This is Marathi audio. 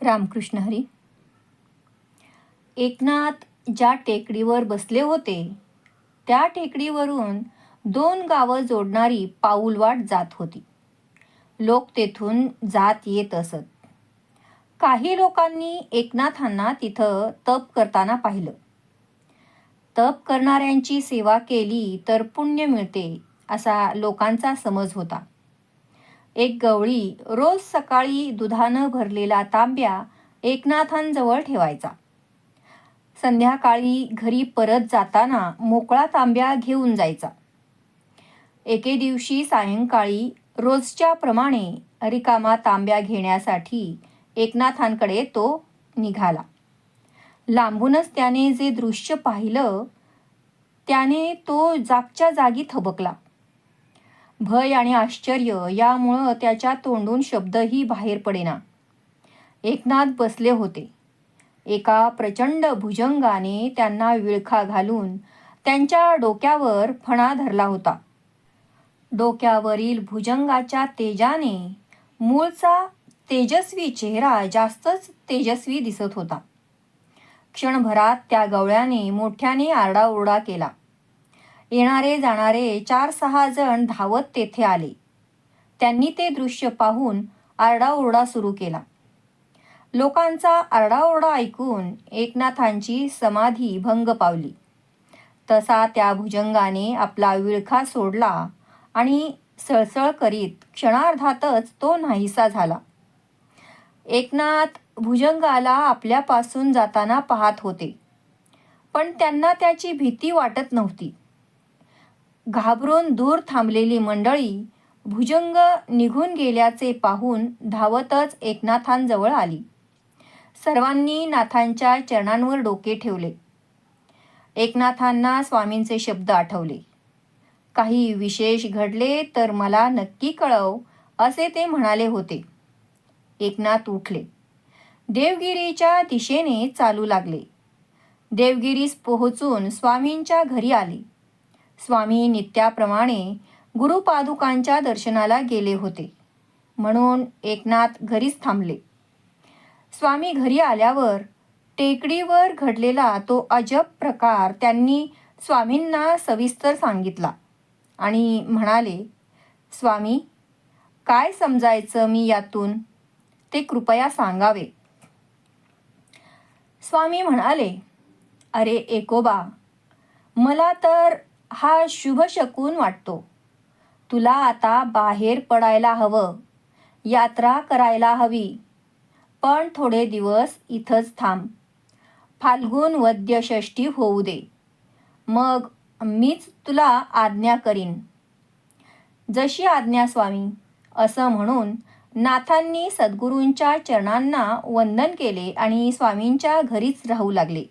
रामकृष्ण हरी. एकनाथ ज्या टेकडीवर बसले होते त्या टेकडीवरून 2 गावं जोडणारी पाऊलवाट जात होती. लोक तेथून जात येत असत. काही लोकांनी एकनाथांना तिथं तप करताना पाहिलं. तप करणाऱ्यांची सेवा केली तर पुण्य मिळते असा लोकांचा समज होता. एक गवळी रोज सकाळी दुधानं भरलेला तांब्या एकनाथांजवळ ठेवायचा. संध्याकाळी घरी परत जाताना मोकळा तांब्या घेऊन जायचा. एके दिवशी सायंकाळी रोजच्या प्रमाणे रिकामा तांब्या घेण्यासाठी एकनाथांकडे तो निघाला. लांबूनच त्याने जे दृश्य पाहिलं त्याने तो जागच्या जागी थबकला. भय आणि आश्चर्य यामुळं त्याच्या तोंडून शब्दही बाहेर पडेना. एकनाथ बसले होते. एका प्रचंड भुजंगाने त्यांना विळखा घालून त्यांच्या डोक्यावर फणा धरला होता. डोक्यावरील भुजंगाच्या तेजाने मूळचा तेजस्वी चेहरा जास्तच तेजस्वी दिसत होता. क्षणभरात त्या गवळ्याने मोठ्याने आरडाओरडा केला. येणारे जाणारे 4-6 जण धावत तेथे आले. त्यांनी ते दृश्य पाहून आरडाओरडा सुरू केला. लोकांचा आरडाओरडा ऐकून एकनाथांची समाधी भंग पावली. तसा त्या भुजंगाने आपला विळखा सोडला आणि सळसळ करीत क्षणार्धातच तो नाहीसा झाला. एकनाथ भुजंगाला आपल्यापासून जाताना पाहत होते, पण त्यांना त्याची भीती वाटत नव्हती. घाबरून दूर थांबलेली मंडळी भुजंग निघून गेल्याचे पाहून धावतच एकनाथांजवळ आली. सर्वांनी नाथांच्या चरणांवर डोके ठेवले. एकनाथांना स्वामींचे शब्द आठवले. काही विशेष घडले तर मला नक्की कळव असे ते म्हणाले होते. एकनाथ उठले. देवगिरीच्या दिशेने चालू लागले. देवगिरीस पोहोचून स्वामींच्या घरी आले. स्वामी नित्याप्रमाणे गुरुपादुकांच्या दर्शनाला गेले होते, म्हणून एकनाथ घरीच थांबले. स्वामी घरी आल्यावर टेकडीवर घडलेला तो अजब प्रकार त्यांनी स्वामींना सविस्तर सांगितला आणि म्हणाले, स्वामी, काय समजायचं मी यातून ते कृपया सांगावे. स्वामी म्हणाले, अरे एकोबा, मला तर हा शुभ शकून वाटतो. तुला आता बाहेर पडायला हवं, यात्रा करायला हवी. पण थोडे दिवस इथंच थांब. फाल्गुन वद्य षष्ठी होऊ दे, मग मीच तुला आज्ञा करीन. जशी आज्ञा स्वामी, असं म्हणून नाथांनी सद्गुरूंच्या चरणांना वंदन केले आणि स्वामींच्या घरीच राहू लागले.